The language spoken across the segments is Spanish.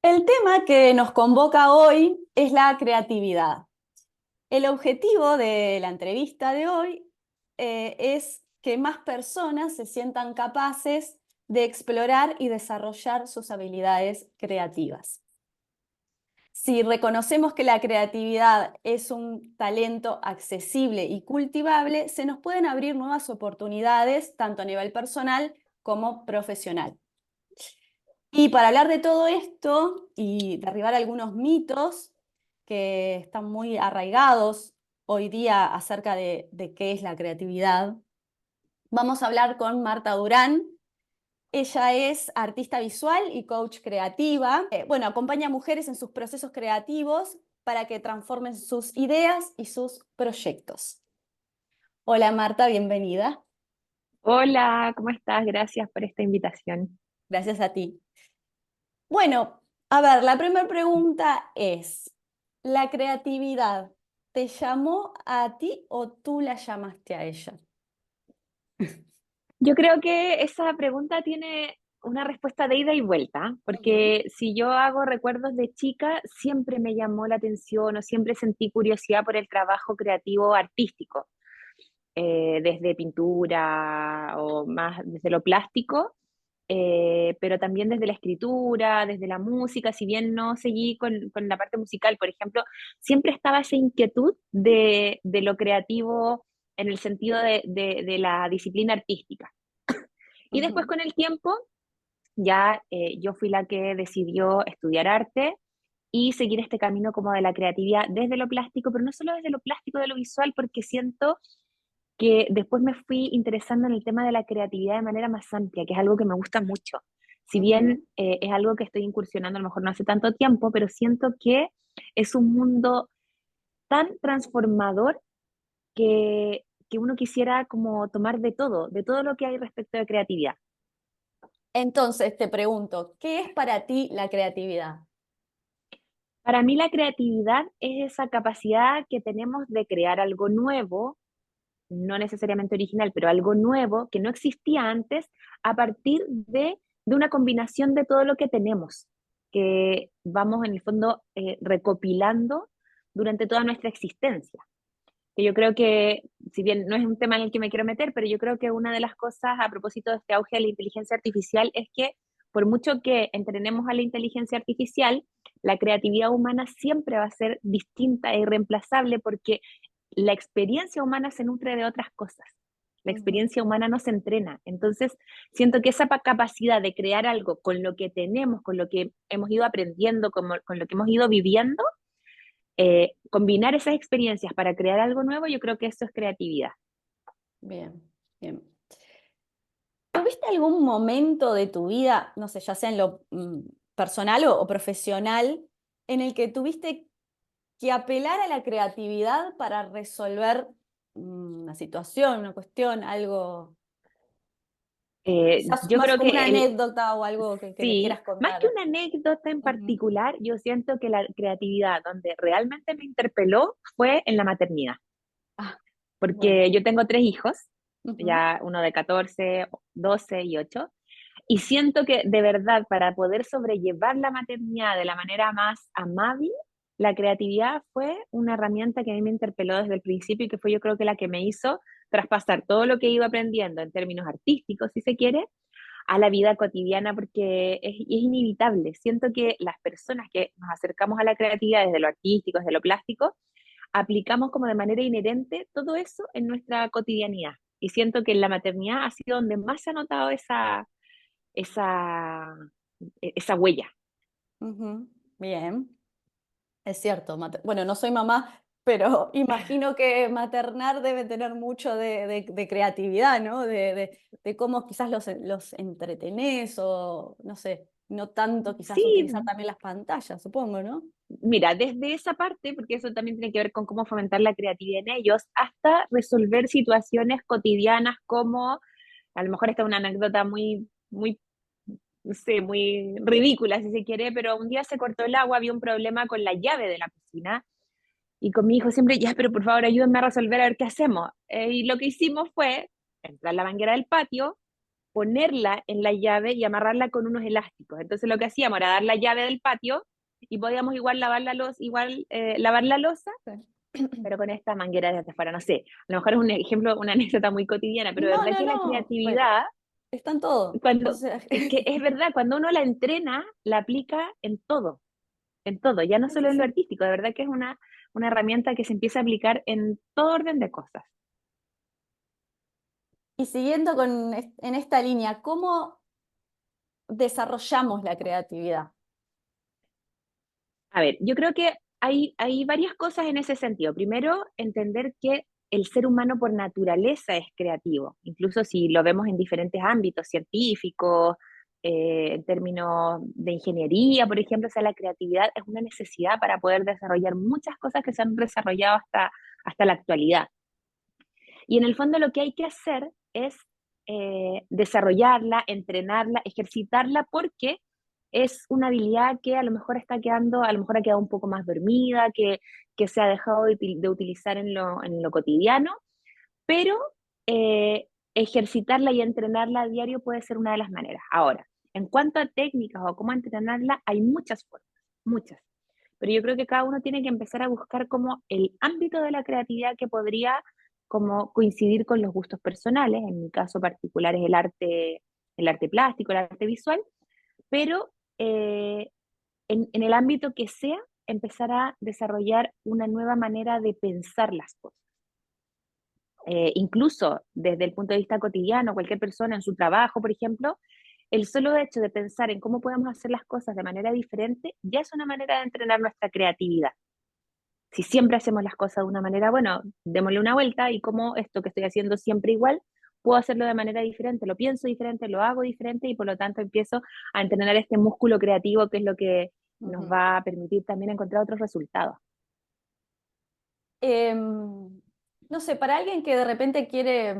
El tema que nos convoca hoy es la creatividad. El objetivo de la entrevista de hoy es que más personas se sientan capaces de explorar y desarrollar sus habilidades creativas. Si reconocemos que la creatividad es un talento accesible y cultivable, se nos pueden abrir nuevas oportunidades, tanto a nivel personal como profesional. Y para hablar de todo esto y derribar algunos mitos que están muy arraigados hoy día acerca de qué es la creatividad, vamos a hablar con Marta Durán. Ella es artista visual y coach creativa. Bueno, acompaña a mujeres en sus procesos creativos para que transformen sus ideas y sus proyectos. Hola Marta, bienvenida. Hola, ¿cómo estás? Gracias por esta invitación. Gracias a ti. Bueno, a ver, la primera pregunta es, ¿la creatividad te llamó a ti o tú la llamaste a ella? Yo creo que esa pregunta tiene una respuesta de ida y vuelta, Ujú, porque si yo hago recuerdos de chica, siempre me llamó la atención o siempre sentí curiosidad por el trabajo creativo artístico, desde pintura o más desde lo plástico, pero también desde la escritura, desde la música, si bien no seguí con la parte musical, por ejemplo, siempre estaba esa inquietud de lo creativo en el sentido de la disciplina artística. Y después ujú. con el tiempo, ya yo fui la que decidió estudiar arte y seguir este camino como de la creatividad desde lo plástico, pero no solo desde lo plástico, de lo visual, porque siento que después me fui interesando en el tema de la creatividad de manera más amplia, que es algo que me gusta mucho. Si Ujú. bien es algo que estoy incursionando a lo mejor no hace tanto tiempo, pero siento que es un mundo tan transformador que uno quisiera como tomar de todo lo que hay respecto de creatividad. Entonces te pregunto, ¿qué es para ti la creatividad? Para mí la creatividad es esa capacidad que tenemos de crear algo nuevo, no necesariamente original, pero algo nuevo que no existía antes a partir de una combinación de todo lo que tenemos, que vamos en el fondo recopilando durante toda nuestra existencia. Que yo creo que, si bien no es un tema en el que me quiero meter, pero yo creo que una de las cosas a propósito de este auge de la inteligencia artificial es que por mucho que entrenemos a la inteligencia artificial, la creatividad humana siempre va a ser distinta e irreemplazable porque la experiencia humana se nutre de otras cosas. La Ujú. experiencia humana no se entrena. Entonces, siento que esa capacidad de crear algo con lo que tenemos, con lo que hemos ido aprendiendo, con lo que hemos ido viviendo, combinar esas experiencias para crear algo nuevo, yo creo que eso es creatividad. Bien, bien. ¿Tuviste algún momento de tu vida, no sé, ya sea en lo personal o profesional, en el que tuviste que apelar a la creatividad para resolver una situación, una cuestión, algo, quizás Yo más creo como una que anécdota o algo que me sí, quieras más que contar? una anécdota en Ujú. particular, yo siento que la creatividad donde realmente me interpeló fue en la maternidad, Ah, bueno. porque yo tengo tres hijos, Ujú, ya uno de 14, 12 y 8. Y siento que de verdad, para poder sobrellevar la maternidad de la manera más amable, la creatividad fue una herramienta que a mí me interpeló desde el principio y que fue yo creo que la que me hizo traspasar todo lo que he ido aprendiendo en términos artísticos, si se quiere, a la vida cotidiana, porque es inevitable. Siento que las personas que nos acercamos a la creatividad desde lo artístico, desde lo plástico, aplicamos como de manera inherente todo eso en nuestra cotidianidad. Y siento que en la maternidad ha sido donde más se ha notado esa, esa huella. ujú. Bien, es cierto. Bueno, no soy mamá, pero imagino que maternar debe tener mucho de creatividad, ¿no? De cómo quizás los entretenés o, no sé, no tanto quizás utilizar Sí, también las pantallas, supongo, ¿no? mira, desde esa parte, porque eso también tiene que ver con cómo fomentar la creatividad en ellos, hasta resolver situaciones cotidianas como, a lo mejor esta es una anécdota muy, no sé, muy ridícula si se quiere, pero un día se cortó el agua, había un problema con la llave de la cocina y con mi hijo siempre, ya, pero por favor ayúdenme a resolver a ver qué hacemos. Y lo que hicimos fue entrar a la manguera del patio, ponerla en la llave y amarrarla con unos elásticos. Entonces lo que hacíamos era dar la llave del patio y podíamos igual lavar la loza, lavar la loza, pero con esta manguera desde afuera, no sé, a lo mejor es un ejemplo, una anécdota muy cotidiana, pero de No, verdad no, que la no. Bueno, creatividad, está en todo. O cuando, sea, es que es verdad, cuando uno la entrena, la aplica en todo, ya no sí, sí, solo en lo sí. artístico, de verdad que es una herramienta que se empieza a aplicar en todo orden de cosas. Y siguiendo en esta línea, ¿cómo desarrollamos la creatividad? A ver, yo creo que hay varias cosas en ese sentido. Primero, entender que el ser humano por naturaleza es creativo, incluso si lo vemos en diferentes ámbitos científicos, en términos de ingeniería, por ejemplo, o sea, la creatividad es una necesidad para poder desarrollar muchas cosas que se han desarrollado hasta la actualidad. Y en el fondo lo que hay que hacer es desarrollarla, entrenarla, ejercitarla, porque es una habilidad que a lo mejor está quedando, a lo mejor ha quedado un poco más dormida, que se ha dejado de utilizar en lo cotidiano, pero ejercitarla y entrenarla a diario puede ser una de las maneras. Ahora, en cuanto a técnicas o cómo entrenarla, hay muchas formas, muchas. Pero yo creo que cada uno tiene que empezar a buscar como el ámbito de la creatividad que podría como coincidir con los gustos personales. En mi caso particular es el arte plástico, el arte visual, pero en el ámbito que sea, empezar a desarrollar una nueva manera de pensar las cosas. Incluso desde el punto de vista cotidiano, cualquier persona en su trabajo, por ejemplo, el solo hecho de pensar en cómo podemos hacer las cosas de manera diferente ya es una manera de entrenar nuestra creatividad. Si siempre hacemos las cosas de una manera, bueno, démosle una vuelta y cómo esto que estoy haciendo siempre igual, puedo hacerlo de manera diferente, lo pienso diferente, lo hago diferente y por lo tanto empiezo a entrenar este músculo creativo que es lo que nos Ujú. va a permitir también encontrar otros resultados. No sé, para alguien que de repente quiere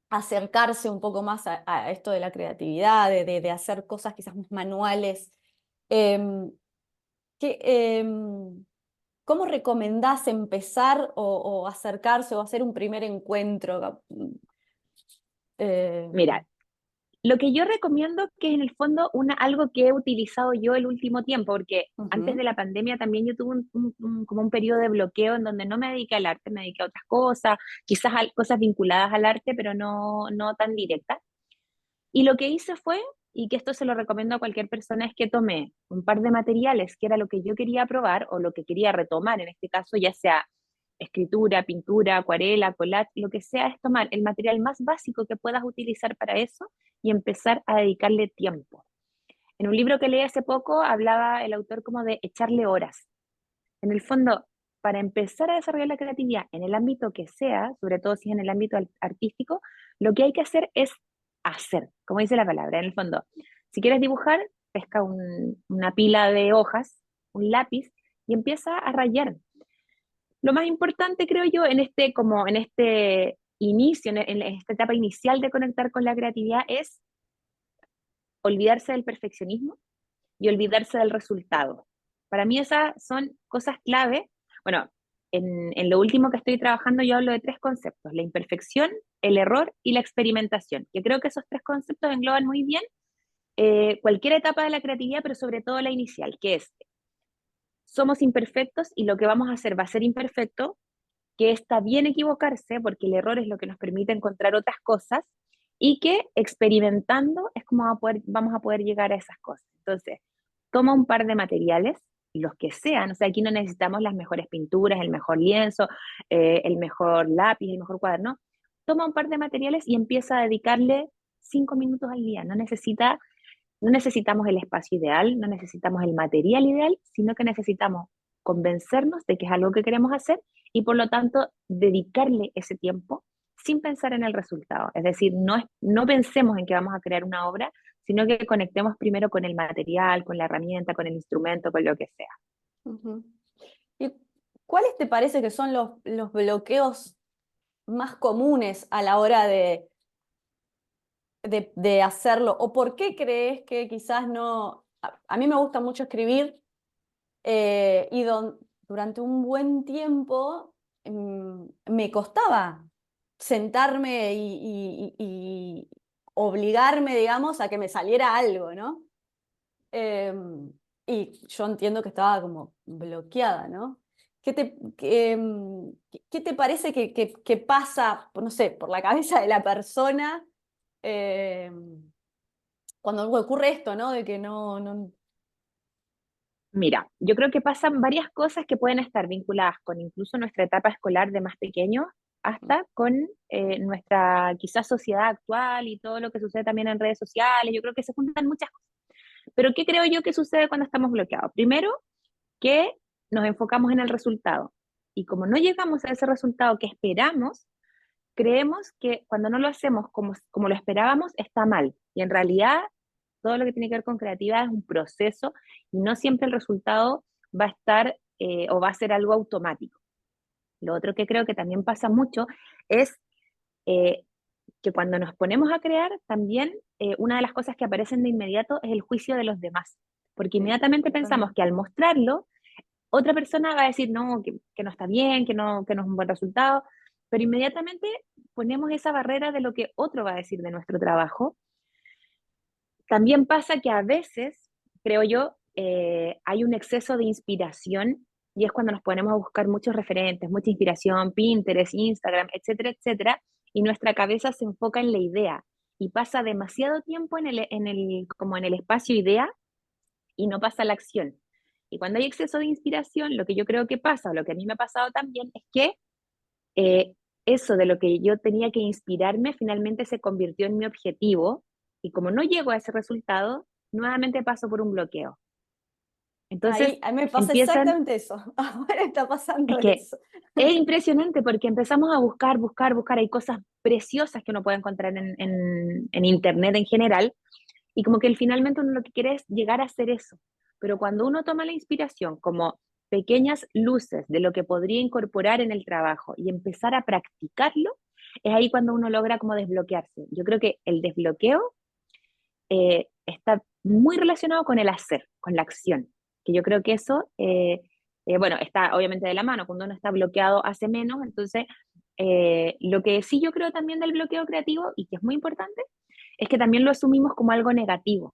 acercarse un poco más a esto de la creatividad, de hacer cosas quizás más manuales, em, ¿qué, ¿cómo recomendás empezar o acercarse o hacer un primer encuentro? Mira, Em, lo que yo recomiendo, que es en el fondo algo que he utilizado yo el último tiempo, porque antes de Ujú, la pandemia también yo tuve como un periodo de bloqueo en donde no me dediqué al arte, me dediqué a otras cosas, quizás a cosas vinculadas al arte, pero no tan directas. Y lo que hice fue, y que esto se lo recomiendo a cualquier persona, es que tomé un par de materiales que era lo que yo quería probar o lo que quería retomar, en este caso, ya sea escritura, pintura, acuarela, collage, lo que sea, es tomar el material más básico que puedas utilizar para eso y empezar a dedicarle tiempo. En un libro que leí hace poco hablaba el autor como de echarle horas. En el fondo, para empezar a desarrollar la creatividad en el ámbito que sea, sobre todo si es en el ámbito artístico, lo que hay que hacer es hacer, como dice la palabra. En el fondo, si quieres dibujar, pesca una pila de hojas, un lápiz y empieza a rayar. Lo más importante, creo yo, como en este inicio, en esta etapa inicial de conectar con la creatividad, es olvidarse del perfeccionismo y ujú. olvidarse del resultado. Para mí esas son cosas clave. Bueno, en lo último que estoy trabajando yo hablo de tres conceptos: la imperfección, el error y la experimentación, que creo que esos tres conceptos engloban muy bien cualquier etapa de la creatividad, pero sobre todo la inicial, que es, somos imperfectos y lo que vamos a hacer va a ser imperfecto, que está bien equivocarse porque el error es lo que nos permite encontrar otras cosas y que experimentando es como vamos a poder llegar a esas cosas. Entonces, toma un par de materiales, los que sean, o sea, aquí no necesitamos las mejores pinturas, el mejor lienzo, el mejor lápiz, el mejor cuaderno. Toma un par de materiales y empieza a dedicarle 5 minutos al día. No necesitamos el espacio ideal, no necesitamos el material ideal, sino que necesitamos convencernos de que es algo que queremos hacer y por lo tanto dedicarle ese tiempo sin pensar en el resultado. Es decir, no pensemos en que vamos a crear una obra, sino que conectemos primero con el material, con la herramienta, con el instrumento, con lo que sea. Ujú. ¿Y cuáles te parece que son los bloqueos más comunes a la hora de hacerlo? ¿O por qué crees que quizás no? A mí me gusta mucho escribir y durante un buen tiempo me costaba sentarme y obligarme, digamos, a que me saliera algo, ¿no? Y yo entiendo que estaba como bloqueada, ¿no? ¿Qué te parece que pasa, no sé, por la cabeza de la persona eh, cuando ocurre esto, ¿no? De que no... Mira, yo creo que pasan varias cosas que pueden estar vinculadas con incluso nuestra etapa escolar de más pequeños hasta con nuestra quizás sociedad actual y todo lo que sucede también en redes sociales. Yo creo que se juntan muchas cosas. Pero ¿qué creo yo que sucede cuando estamos bloqueados? Primero, que nos enfocamos en el resultado. Y como no llegamos a ese resultado que esperamos, creemos que cuando no lo hacemos como lo esperábamos, está mal. Y en realidad, todo lo que tiene que ver con creatividad es un proceso y no siempre el resultado va a estar o va a ser algo automático. Lo otro que creo que también pasa mucho es eh, que cuando nos ponemos a crear, también una de las cosas que aparecen de inmediato es el juicio de los demás. Porque Sí, inmediatamente pensamos totalmente. que al mostrarlo, otra persona va a decir, no, que no está bien, que no es un buen resultado, pero inmediatamente ponemos esa barrera de lo que otro va a decir de nuestro trabajo. También pasa que a veces, creo yo, hay un exceso de inspiración y es cuando nos ponemos a buscar muchos referentes, mucha inspiración, Pinterest, Instagram, etcétera, etcétera, y nuestra cabeza se enfoca en la idea y pasa demasiado tiempo como en el espacio idea y no pasa la acción. Y cuando hay exceso de inspiración, lo que yo creo que pasa, o lo que a mí me ha pasado también, es que eh, eso de lo que yo tenía que inspirarme finalmente se convirtió en mi objetivo y como no llego a ese resultado, nuevamente paso por un bloqueo. Entonces Ahí me pasa empiezan, exactamente eso. Ahora está pasando es que eso. es impresionante porque empezamos a buscar, buscar, buscar, hay cosas preciosas que uno puede encontrar en Internet en general y como que finalmente uno lo que quiere es llegar a hacer eso. Pero cuando uno toma la inspiración como pequeñas luces de lo que podría incorporar en el trabajo y empezar a practicarlo, es ahí cuando uno logra como desbloquearse. Yo creo que el desbloqueo está muy relacionado con el hacer, con la acción, que yo creo que eso, bueno, está obviamente de la mano, cuando uno está bloqueado hace menos, entonces lo que sí yo creo también del bloqueo creativo y que es muy importante es que también lo asumimos como algo negativo.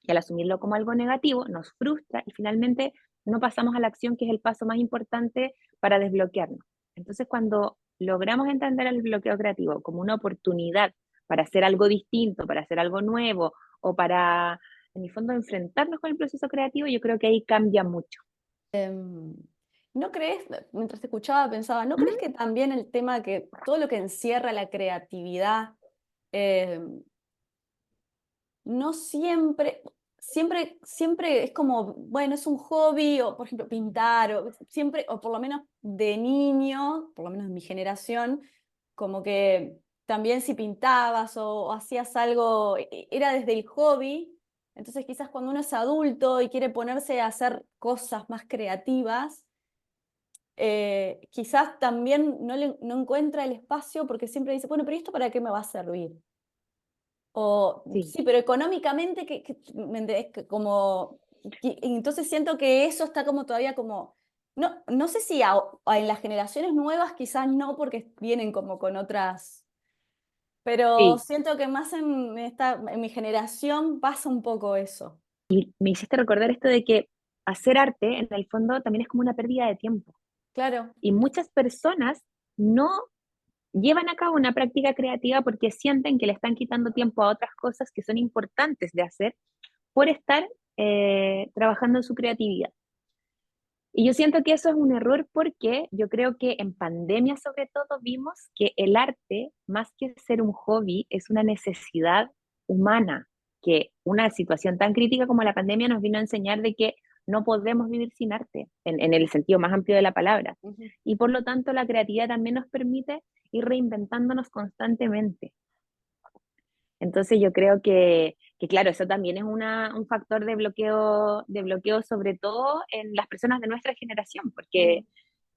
Y al asumirlo como algo negativo, nos frustra y finalmente no pasamos a la acción, que es el paso más importante para desbloquearnos. Entonces, cuando logramos entender el bloqueo creativo como una oportunidad para hacer algo distinto, para hacer algo nuevo o para, en el fondo, enfrentarnos con el proceso creativo, yo creo que ahí cambia mucho. Em, ¿No crees, mientras te escuchaba pensaba, ¿no crees ¿Mm? que también el tema que todo lo que encierra la creatividad em, no siempre es como, bueno, es un hobby, o por ejemplo, pintar, o siempre, o por lo menos de niño, por lo menos en mi generación, como que también si pintabas o hacías algo, era desde el hobby, entonces quizás cuando uno es adulto y quiere ponerse a hacer cosas más creativas, quizás también no encuentra el espacio porque siempre dice, bueno, pero ¿y esto para qué me va a servir? O Sí, sí, pero económicamente, ¿me entendés? Que como, entonces siento que eso está como todavía como, no sé si en las generaciones nuevas quizás no, porque vienen como con otras, pero sí. siento que más en mi generación pasa un poco eso. Y me hiciste recordar esto de que hacer arte, en el fondo, también es como una pérdida de tiempo. Claro. Y muchas personas no llevan a cabo una práctica creativa porque sienten que le están quitando tiempo a otras cosas que son importantes de hacer por estar trabajando en su creatividad. Y yo siento que eso es un error porque yo creo que en pandemia sobre todo vimos que el arte, más que ser un hobby, es una necesidad humana, que una situación tan crítica como la pandemia nos vino a enseñar de que no podemos vivir sin arte, en el sentido más amplio de la palabra. Ujú. Y por lo tanto la creatividad también nos permite ir reinventándonos constantemente. Entonces yo creo que claro, eso también es un factor de bloqueo sobre todo en las personas de nuestra generación, porque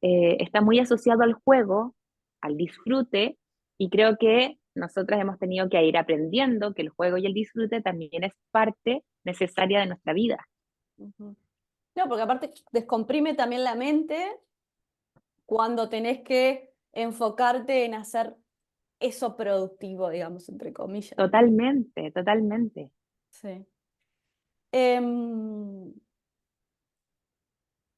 Mm. está muy asociado al juego, al disfrute, y creo que nosotras hemos tenido que ir aprendiendo que el juego y el disfrute también es parte necesaria de nuestra vida. Ujú. No, porque aparte descomprime también la mente cuando tenés que enfocarte en hacer eso productivo, digamos, entre comillas. Totalmente, totalmente. Sí. Em,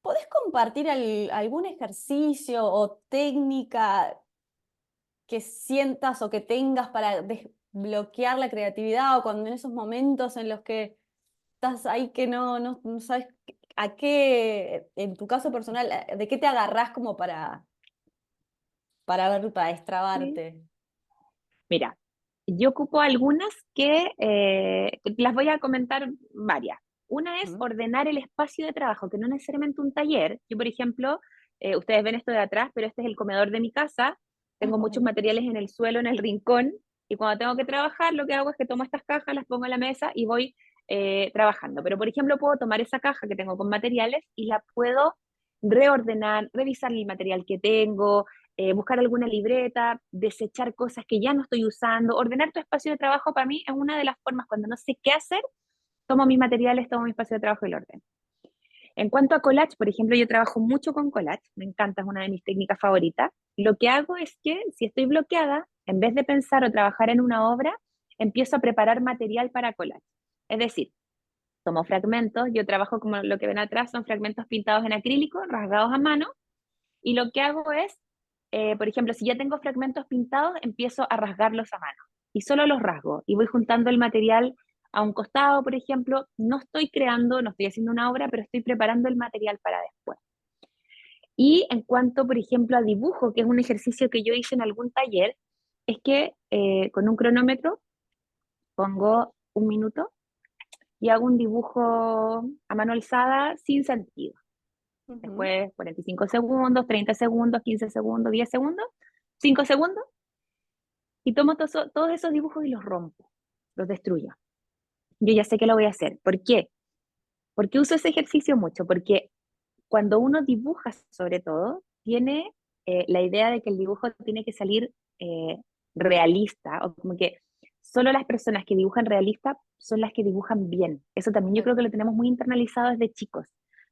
¿Podés compartir algún ejercicio o técnica que sientas o que tengas para desbloquear la creatividad o cuando en esos momentos en los que estás ahí que no sabes a qué, en tu caso personal, de qué te agarrás como para Sí. destrabarte? Mira, yo ocupo algunas que las voy a comentar varias. Una es ¿Mm? ordenar el espacio de trabajo, que no necesariamente un taller. Yo, por ejemplo, ustedes ven esto de atrás, pero este es el comedor de mi casa. Tengo muchos Ay, materiales en el suelo, en el rincón, y cuando tengo que trabajar, lo que hago es que tomo estas cajas, las pongo en la mesa y voy trabajando. Pero, por ejemplo, puedo tomar esa caja que tengo con materiales y la puedo reordenar, revisar el material que tengo, buscar alguna libreta, desechar cosas que ya no estoy usando, ordenar tu espacio de trabajo para mí es una de las formas cuando no sé qué hacer, tomo mis materiales, tomo mi espacio de trabajo y lo ordeno. En cuanto a collage, por ejemplo, yo trabajo mucho con collage, me encanta, es una de mis técnicas favoritas. Lo que hago es que si estoy bloqueada, en vez de pensar o trabajar en una obra, empiezo a preparar material para collage. Es decir, tomo fragmentos, yo trabajo como lo que ven atrás, son fragmentos pintados en acrílico, rasgados a mano, y lo que hago es, por ejemplo, si ya tengo fragmentos pintados, empiezo a rasgarlos a mano y solo los rasgo y voy juntando el material a un costado, por ejemplo. No estoy creando, no estoy haciendo una obra, pero estoy preparando el material para después. Y en cuanto, por ejemplo, a dibujo, que es un ejercicio que yo hice en algún taller, es que con un cronómetro pongo 1 minuto y hago un dibujo a mano alzada sin sentido. ujú. Después 45 segundos, 30 segundos, 15 segundos, 10 segundos, 5 segundos, y tomo todos esos dibujos y los rompo, los destruyo. Yo ya sé que lo voy a hacer. ¿Por qué? Porque uso ese ejercicio mucho, porque cuando uno dibuja, sobre todo, tiene la idea de que el dibujo tiene que salir eh, realista, o como que solo las personas que dibujan realista son las que dibujan bien. Eso también yo Sí. creo que lo tenemos muy internalizado desde chicos.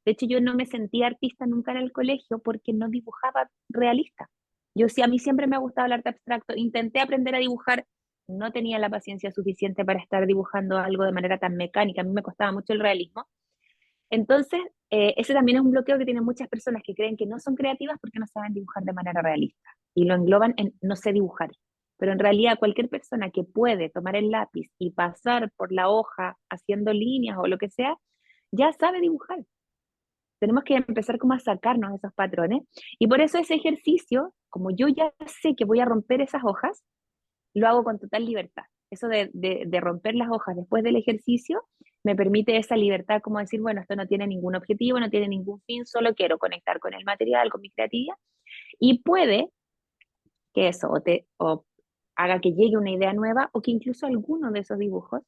De hecho, yo no me sentía artista nunca en el colegio porque no dibujaba realista. Yo sí, a mí siempre me ha gustado el arte abstracto. Intenté aprender a dibujar, no tenía la paciencia suficiente para estar dibujando algo de manera tan mecánica. A mí me costaba mucho el realismo. Entonces, ese también es un bloqueo que tienen muchas personas que creen que no son creativas porque no saben dibujar de manera realista y lo engloban en no sé dibujar. Pero en realidad cualquier persona que puede tomar el lápiz y pasar por la hoja haciendo líneas o lo que sea, ya sabe dibujar. Tenemos que empezar como a sacarnos esos patrones. Y por eso ese ejercicio, como yo ya sé que voy a romper esas hojas, lo hago con total libertad. Eso de romper las hojas después del ejercicio me permite esa libertad como decir, bueno, esto no tiene ningún objetivo, no tiene ningún fin, solo quiero conectar con el material, con mi creatividad. Y puede que eso o haga que llegue una idea nueva o que incluso alguno de esos dibujos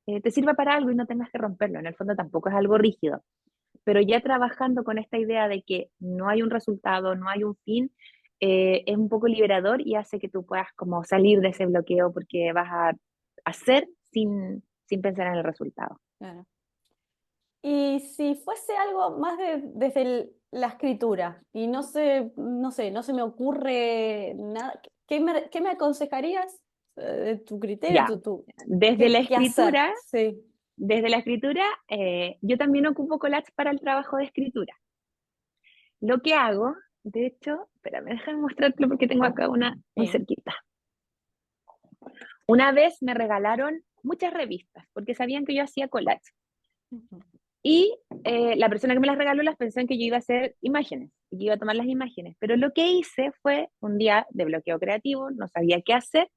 te sirva para algo y no tengas que romperlo. En el fondo tampoco es algo rígido, pero ya trabajando con esta idea de que no hay un resultado, no hay un fin, es un poco liberador y hace que tú puedas como salir de ese bloqueo porque vas a hacer sin pensar en el resultado. Claro. Y si fuese algo más desde la escritura, y no se me ocurre nada, qué me aconsejarías de tu criterio, Ya, desde la qué hacer? escritura, Sí. desde la escritura, yo también ocupo collage para el trabajo de escritura. Lo que hago, de hecho, espérame, déjame mostrártelo porque tengo acá una muy Sí. cerquita. Una vez me regalaron muchas revistas porque sabían que yo hacía collage. Ujú. Y la persona que me las regaló las pensó en que yo iba a hacer imágenes, y que iba a tomar las imágenes. Pero lo que hice fue un día de bloqueo creativo, no sabía qué hacer,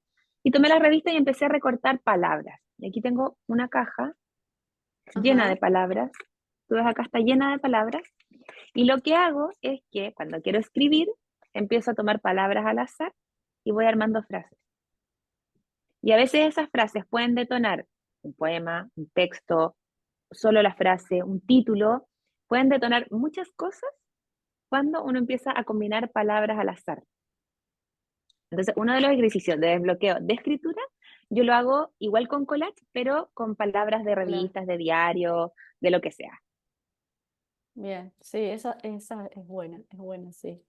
y tomé la revista y empecé a recortar palabras. Y aquí tengo una caja llena de Ajá. palabras. Tú ves acá está llena de palabras. Y lo que hago es que cuando quiero escribir, empiezo a tomar palabras al azar y voy armando frases. Y a veces esas frases pueden detonar un poema, un texto, solo la frase, un título, pueden detonar muchas cosas cuando uno empieza a combinar palabras al azar. Entonces, uno de los ejercicios de desbloqueo de escritura, yo lo hago igual con collage, pero con palabras de Hola. revistas, de diario, de lo que sea. Bien, sí, esa es buena, sí.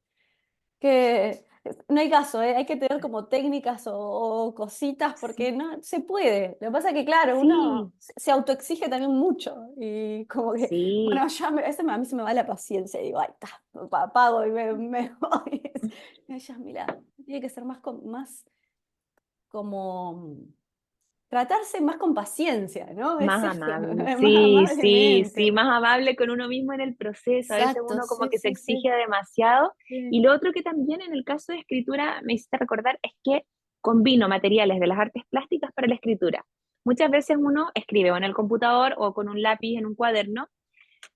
que no hay caso, ¿eh? Hay que tener como técnicas o cositas Sí, porque no se puede. Lo que pasa es que, claro, uno sí, se autoexige también mucho y como que, sí, bueno, ya a mí se me va la paciencia y digo, ay, está, apago y me voy. Y ella, mira, tiene que ser más como tratarse más con paciencia, ¿no? Es más eso, amable. más Sí, sí, sí, amablemente. más amable con uno mismo en el proceso. A veces Exacto, uno como sí, que se sí, sí. exige demasiado. Y Sí. lo otro que también en el caso de escritura me hiciste recordar es que combino materiales de las artes plásticas para la escritura. Muchas veces uno escribe o en el computador o con un lápiz en un cuaderno,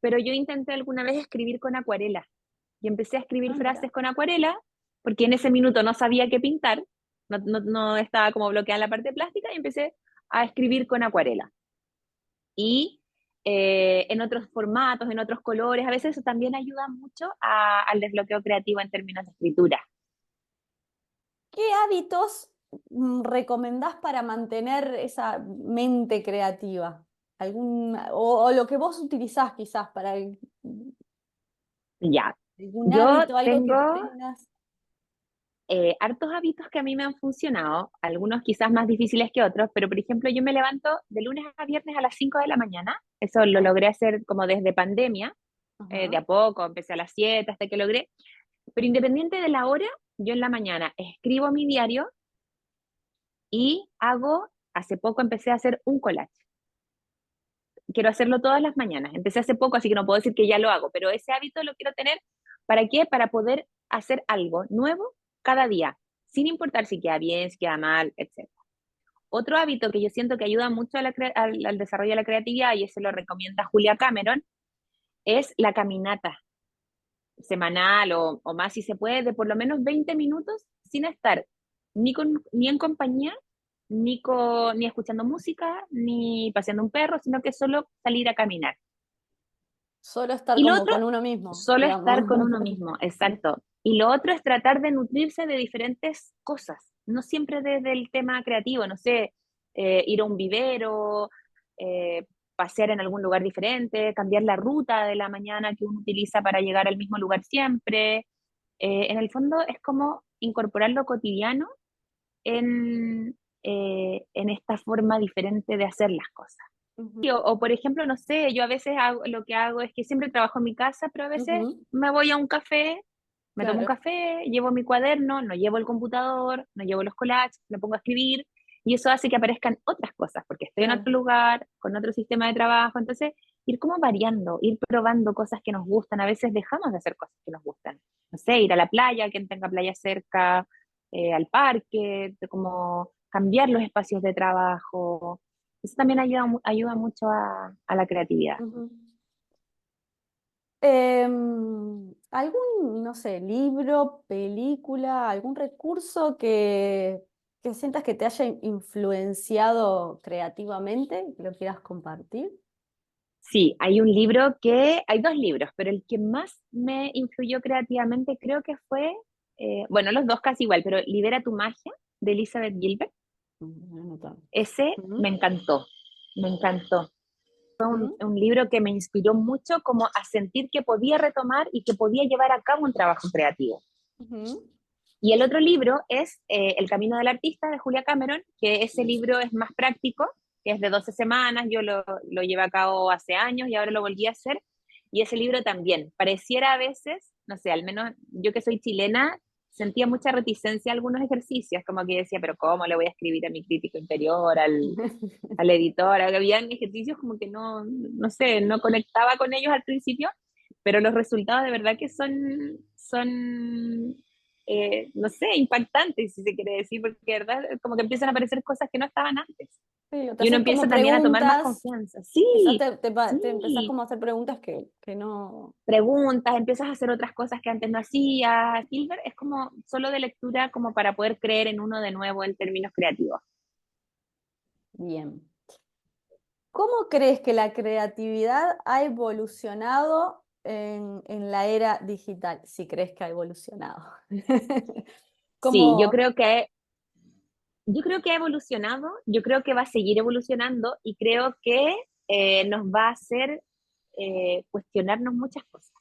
pero yo intenté alguna vez escribir con acuarela y empecé a escribir Ah, mira. frases con acuarela porque en ese minuto no sabía qué pintar, no estaba como bloqueada en la parte plástica y empecé a escribir con acuarela. Y en otros formatos, en otros colores, a veces eso también ayuda mucho al desbloqueo creativo en términos de escritura. ¿Qué hábitos recomendás para mantener esa mente creativa? O lo que vos utilizás quizás para Ya, algún yo hábito, algo que tengo tengas. hartos hábitos que a mí me han funcionado, algunos quizás más difíciles que otros, pero por ejemplo yo me levanto de lunes a viernes a las 5 de la mañana, eso lo Ajá, logré hacer como desde pandemia, de ajá. a poco, empecé a las 7 hasta que logré, pero independiente de la hora, yo en la mañana escribo mi diario y hace poco empecé a hacer un collage. Quiero hacerlo todas las mañanas. Empecé hace poco, así que no puedo decir que ya lo hago, pero ese hábito lo quiero tener. ¿Para qué? Para poder hacer algo nuevo cada día, sin importar si queda bien, si queda mal, etc. Otro hábito que yo siento que ayuda mucho al desarrollo de la creatividad, y ese lo recomienda Julia Cameron, es la caminata semanal o más si se puede, de por lo menos 20 minutos sin estar ni en compañía, ni escuchando música, ni paseando un perro, sino que solo salir a caminar. Solo estar Y lo como otro, con uno mismo, solo estar digamos. con uno mismo, exacto. Y lo otro es tratar de nutrirse de diferentes cosas, no siempre desde el tema creativo, no sé, ir a un vivero, eh, pasear en algún lugar diferente, cambiar la ruta de la mañana que uno utiliza para llegar al mismo lugar siempre. En el fondo es como incorporar lo cotidiano en esta forma diferente de hacer las cosas. Ujú, O, por ejemplo, no sé, yo a veces lo que hago es que siempre trabajo en mi casa, pero a veces ujú, me voy a un café, me tomo un claro. café, llevo mi cuaderno, no llevo el computador, no llevo los collages, me pongo a escribir y eso hace que aparezcan otras cosas, porque estoy en Claro. otro lugar, con otro sistema de trabajo, entonces ir como variando, ir probando cosas que nos gustan, a veces dejamos de hacer cosas que nos gustan, no sé, ir a la playa, quien tenga playa cerca, al parque, como cambiar los espacios de trabajo, eso también ayuda mucho a la creatividad. Ujú. ¿Algún, no sé, libro, película, algún recurso que sientas que te haya influenciado creativamente, que lo quieras compartir? Sí, hay dos libros, pero el que más me influyó creativamente creo que fue, bueno, los dos casi igual, pero Libera tu magia de Elizabeth Gilbert. Voy a anotar. Ese me Ujú, encantó, me encantó. ujú, Un libro que me inspiró mucho como a sentir que podía retomar y que podía llevar a cabo un trabajo creativo. ujú. Y el otro libro es El Camino del Artista de Julia Cameron, que ese libro es más práctico, que es de 12 semanas, yo lo llevé a cabo hace años y ahora lo volví a hacer. Y ese libro también, pareciera a veces, no sé, al menos yo que soy chilena, sentía mucha reticencia a algunos ejercicios, como que decía, pero ¿cómo le voy a escribir a mi crítico interior, al editor? Habían ejercicios como que no sé, no conectaba con ellos al principio, pero los resultados de verdad que son no sé, impactantes, si se quiere decir, porque de verdad como que empiezan a aparecer cosas que no estaban antes. Sí, o te Y uno haces como empieza también a tomar más preguntas, confianza. quizás Sí, te empezás sí, como a hacer preguntas que no... preguntas, empiezas a hacer otras cosas que antes no hacías. Gilbert es como solo de lectura como para poder creer en uno de nuevo en términos creativos. Bien. ¿Cómo crees que la creatividad ha evolucionado en la era digital? Si crees que ha evolucionado. Sí, ¿Cómo? yo creo que ha evolucionado, yo creo que va a seguir evolucionando y creo que nos va a hacer cuestionarnos muchas cosas.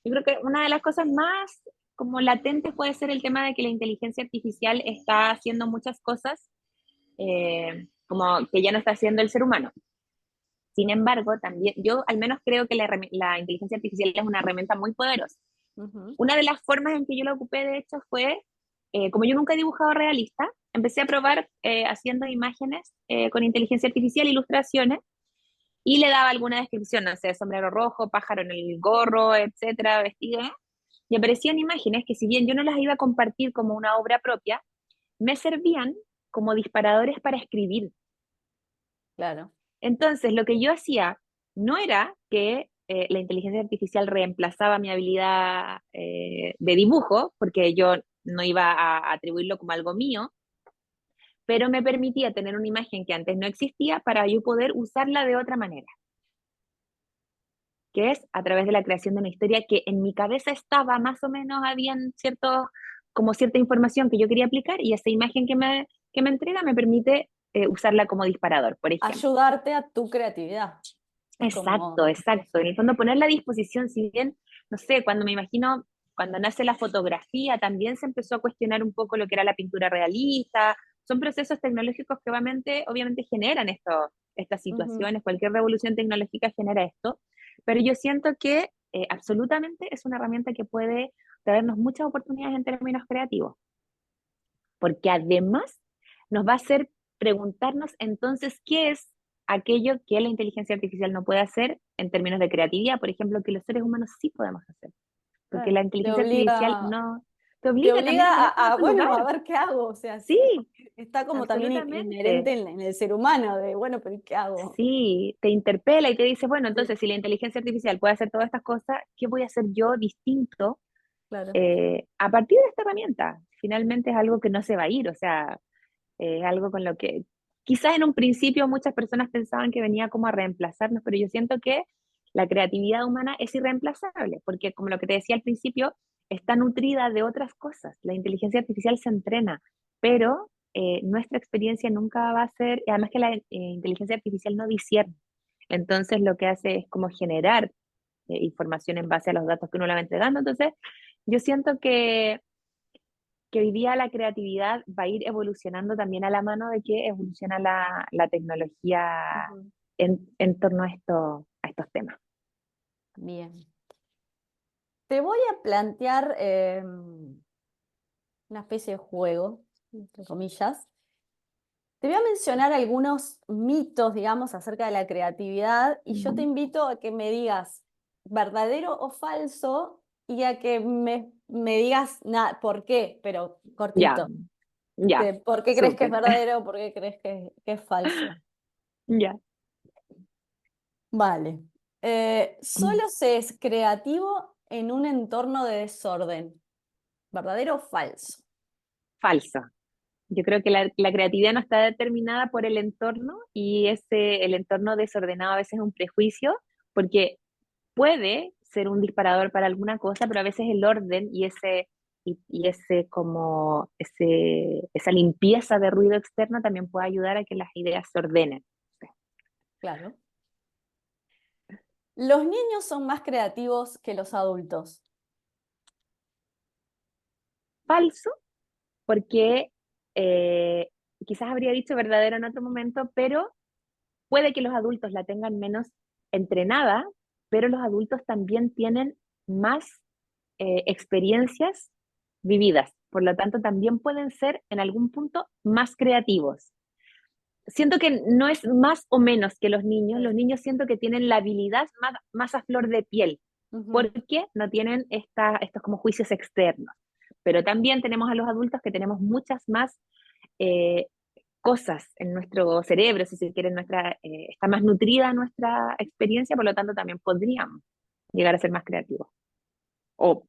Yo creo que una de las cosas más como latente puede ser el tema de que la inteligencia artificial está haciendo muchas cosas como que ya no está haciendo el ser humano. Sin embargo, también yo al menos creo que la inteligencia artificial es una herramienta muy poderosa. Ujú. Una de las formas en que yo lo ocupé, de hecho, fue, como yo nunca he dibujado realista, empecé a probar haciendo imágenes con inteligencia artificial, ilustraciones, y le daba alguna descripción, no sé, sombrero rojo, pájaro en el gorro, etcétera, vestido, ¿no? Y aparecían imágenes que si bien yo no las iba a compartir como una obra propia, me servían como disparadores para escribir. Claro. Entonces, lo que yo hacía no era que la inteligencia artificial reemplazaba mi habilidad de dibujo, porque yo no iba a atribuirlo como algo mío, pero me permitía tener una imagen que antes no existía para yo poder usarla de otra manera, que es a través de la creación de una historia que en mi cabeza estaba más o menos, habían ciertos, como cierta información que yo quería aplicar y esa imagen que me entrega me permite usarla como disparador, por ejemplo. Ayudarte a tu creatividad. Es Exacto, como exacto. En eso. el fondo ponerla a disposición, si bien, no sé, cuando me imagino, cuando nace la fotografía, también se empezó a cuestionar un poco lo que era la pintura realista. Son procesos tecnológicos que obviamente generan estas Ujú. situaciones, cualquier revolución tecnológica genera esto, pero yo siento que absolutamente es una herramienta que puede traernos muchas oportunidades en términos creativos, porque además nos va a hacer preguntarnos entonces qué es aquello que la inteligencia artificial no puede hacer en términos de creatividad, por ejemplo, que los seres humanos sí podemos hacer, porque Claro. la inteligencia artificial no te obliga también a ponerte en otro Bueno, a lugar. ver qué hago. O sea, Sí, sí, porque está como también inherente absolutamente. en el ser humano, de bueno, pero ¿y qué hago? Sí, te interpela y te dice, bueno, Sí, entonces si la inteligencia artificial puede hacer todas estas cosas, ¿qué voy a hacer yo distinto claro. a partir de esta herramienta? Finalmente es algo que no se va a ir, o sea, algo con lo que quizás en un principio muchas personas pensaban que venía como a reemplazarnos, pero yo siento que la creatividad humana es irreemplazable, porque como lo que te decía al principio, está nutrida de otras cosas. La inteligencia artificial se entrena, pero nuestra experiencia nunca va a ser, y además que la inteligencia artificial no discierne. Entonces lo que hace es como generar información en base a los datos que uno le va entregando. Entonces, yo siento que hoy día la creatividad va a ir evolucionando también a la mano de que evoluciona la tecnología Ujú. en torno a estos temas. Bien. Te voy a plantear una especie de juego, entre comillas. Te voy a mencionar algunos mitos, digamos, acerca de la creatividad y yo te Ujú. invito a que me digas verdadero o falso y a que me digas por qué, pero Ya, cortito. ya, De por qué crees que es súper. verdadero o por qué crees que es falso. Ya. Vale. Solo se es creativo en un entorno de desorden. ¿Verdadero o falso? Falso. Yo creo que la creatividad no está determinada por el entorno y el entorno desordenado a veces es un prejuicio, porque puede ser un disparador para alguna cosa, pero a veces el orden y ese como esa limpieza de ruido externo también puede ayudar a que las ideas se ordenen. Claro. Los niños son más creativos que los adultos. Falso, porque eh, quizás habría dicho verdadero en otro momento, pero puede que los adultos la tengan menos entrenada, pero los adultos también tienen más experiencias vividas. Por lo tanto, también pueden ser en algún punto más creativos. Siento que no es más o menos que los Sí. niños siento que tienen la habilidad más a flor de piel, Ujú. porque no tienen estos como juicios externos. Pero también tenemos a los adultos que tenemos muchas más eh, cosas en nuestro cerebro, si se quiere, está más nutrida nuestra experiencia, por lo tanto también podríamos llegar a ser más creativos o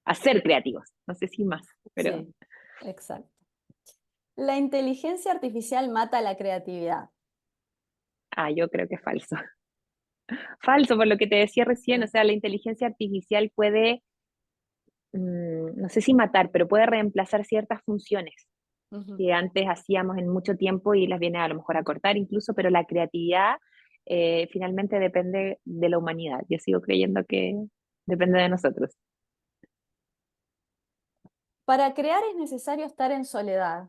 a ser creativos, no sé si más, pero Sí, exacto. La inteligencia artificial mata la creatividad. yo creo que es falso. Falso, por lo que te decía recién, o Sí. sea, la inteligencia artificial puede, no sé si matar, pero puede reemplazar ciertas funciones Ujú. que antes hacíamos en mucho tiempo y las viene a lo mejor a cortar incluso, pero la creatividad finalmente depende de la humanidad. Yo sigo creyendo que depende de nosotros. Para crear es necesario estar en soledad.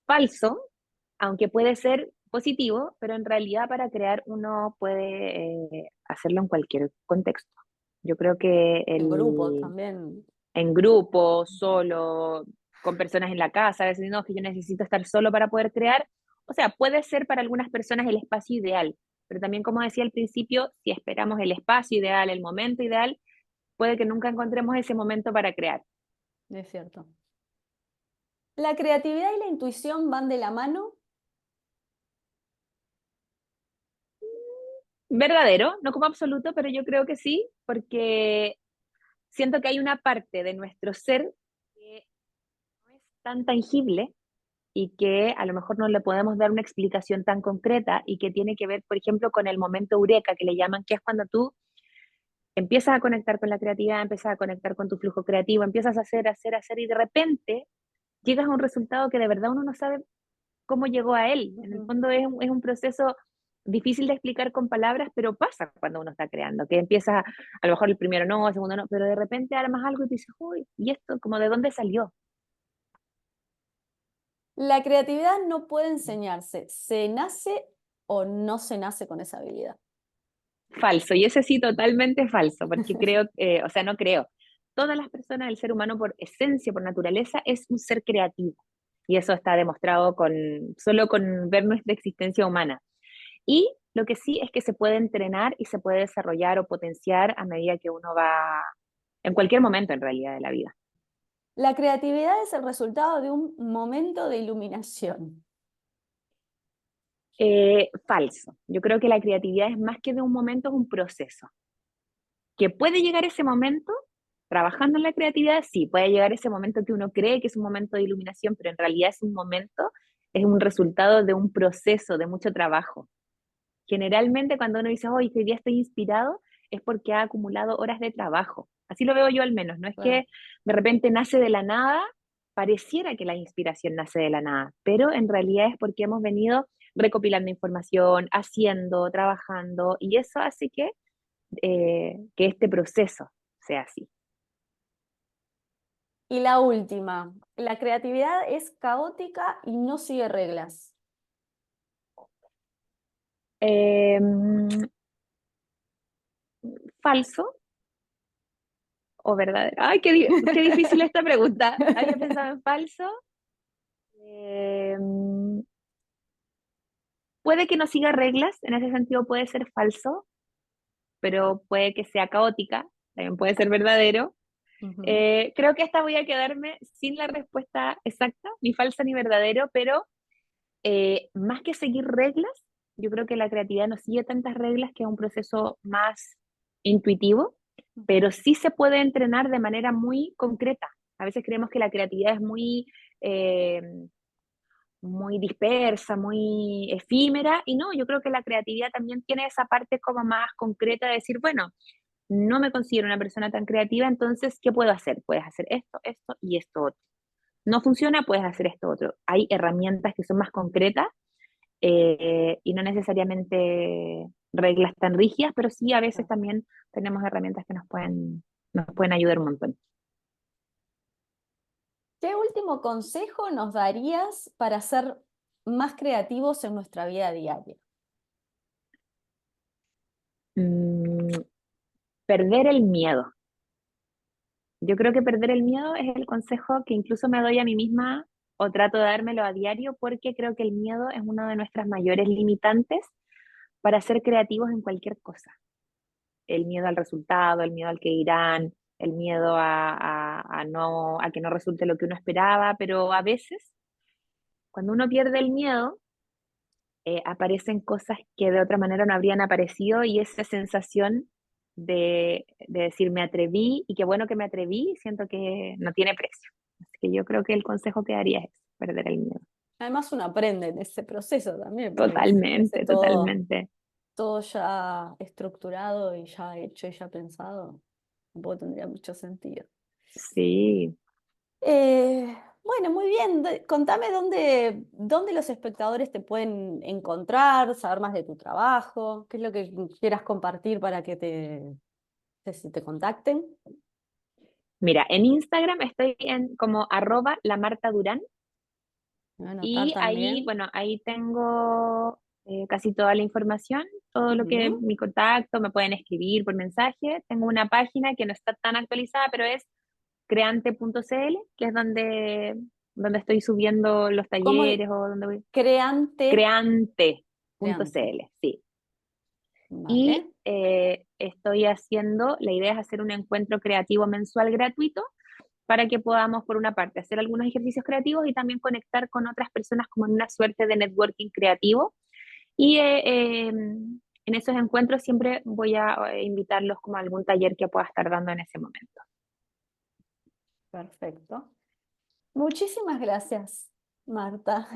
Falso, aunque puede ser positivo, pero en realidad para crear uno puede hacerlo en cualquier contexto. Yo creo que En grupo también. en grupo, solo, con personas en la casa, a veces no, que yo necesito estar solo para poder crear. O sea, puede ser para algunas personas el espacio ideal, pero también como decía al principio, si esperamos el espacio ideal, el momento ideal, puede que nunca encontremos ese momento para crear. Es cierto. ¿La creatividad y la intuición van de la mano? Verdadero, no como absoluto, pero yo creo que sí, porque siento que hay una parte de nuestro ser que no es tan tangible y que a lo mejor no le podemos dar una explicación tan concreta y que tiene que ver, por ejemplo, con el momento eureka que le llaman, que es cuando tú empiezas a conectar con la creatividad, empiezas a conectar con tu flujo creativo, empiezas a hacer y de repente llegas a un resultado que de verdad uno no sabe cómo llegó a él. En el Ujú. fondo es un proceso difícil de explicar con palabras, pero pasa cuando uno está creando, que empieza, a lo mejor el primero no, el segundo no, pero de repente armas algo y tú dices, uy, ¿y esto como de dónde salió? La creatividad no puede enseñarse. ¿Se nace o no se nace con esa habilidad? Falso, y ese sí totalmente falso, porque creo, o sea, no creo. Todas las personas, el ser humano por esencia, por naturaleza, es un ser creativo. Y eso está demostrado solo con ver nuestra existencia humana. Y lo que sí es que se puede entrenar y se puede desarrollar o potenciar a medida que uno va, en cualquier momento en realidad de la vida. La creatividad es el resultado de un momento de iluminación. Falso. Yo creo que la creatividad es más que de un momento, es un proceso. Que puede llegar ese momento, trabajando en la creatividad, sí, puede llegar ese momento que uno cree que es un momento de iluminación, pero en realidad es un momento, es un resultado de un proceso, de mucho trabajo. Generalmente cuando uno dice, hoy día estoy inspirado, es porque ha acumulado horas de trabajo. Así lo veo yo al menos, no es Claro. que de repente nace de la nada, pareciera que la inspiración nace de la nada, pero en realidad es porque hemos venido recopilando información, haciendo, trabajando, y eso hace que este proceso sea así. Y la última, la creatividad es caótica y no sigue reglas. Eh, Falso o verdadero. Ay, qué difícil esta pregunta. Había pensado en falso. Eh, Puede que no siga reglas, en ese sentido puede ser falso, pero puede que sea caótica, también puede ser verdadero. Ujú. Creo que esta voy a quedarme sin la respuesta exacta, ni falsa ni verdadero, pero más que seguir reglas, yo creo que la creatividad no sigue tantas reglas, que es un proceso más intuitivo, pero sí se puede entrenar de manera muy concreta. A veces creemos que la creatividad es eh, muy dispersa, muy efímera, y no, yo creo que la creatividad también tiene esa parte como más concreta de decir, bueno, no me considero una persona tan creativa, entonces, ¿qué puedo hacer? Puedes hacer esto, esto y esto otro. No funciona, puedes hacer esto otro. Hay herramientas que son más concretas y no necesariamente reglas tan rígidas, pero sí a veces también tenemos herramientas que nos pueden ayudar un montón. ¿Qué último consejo nos darías para ser más creativos en nuestra vida diaria? Mm, Perder el miedo. Yo creo que perder el miedo es el consejo que incluso me doy a mí misma o trato de dármelo a diario porque creo que el miedo es una de nuestras mayores limitantes para ser creativos en cualquier cosa. El miedo al resultado, el miedo al que dirán, el miedo a que no resulte lo que uno esperaba, pero a veces cuando uno pierde el miedo, aparecen cosas que de otra manera no habrían aparecido y esa sensación de decir me atreví y qué bueno que me atreví, siento que no tiene precio. Así que yo creo que el consejo que daría es perder el miedo. Además uno aprende en ese proceso también, porque si fuese Totalmente, totalmente. todo ya estructurado y ya hecho y ya pensado, tampoco tendría mucho sentido. Sí. Bueno, muy bien. Contame dónde los espectadores te pueden encontrar, saber más de tu trabajo, qué es lo que quieras compartir para que te contacten. Mira, en Instagram estoy como @lamartadurán Voy a anotar y ahí, también. bueno, ahí tengo casi toda la información, todo lo que Ujú. mi contacto, me pueden escribir por mensaje. Tengo una página que no está tan actualizada, pero es creante.cl, que es donde estoy subiendo los ¿Cómo talleres o donde voy. creante? Creante. Creante.cl, sí. Vale. Y estoy haciendo, la idea es hacer un encuentro creativo mensual gratuito para que podamos, por una parte, hacer algunos ejercicios creativos y también conectar con otras personas como en una suerte de networking creativo. Y en esos encuentros siempre voy a invitarlos como a algún taller que pueda estar dando en ese momento. Perfecto. Muchísimas gracias, Marta.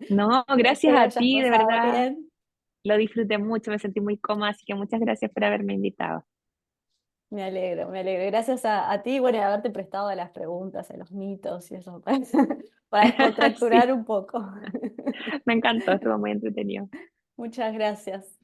No, gracias Espero a hayas ti, de pasado verdad, bien. lo disfruté mucho, me sentí muy cómoda, así que muchas gracias por haberme invitado. Me alegro, me alegro. Gracias a ti, bueno, y haberte prestado a las preguntas, a los mitos y eso, para descontracturar Sí, un poco. me encantó, estuvo muy entretenido. Muchas gracias.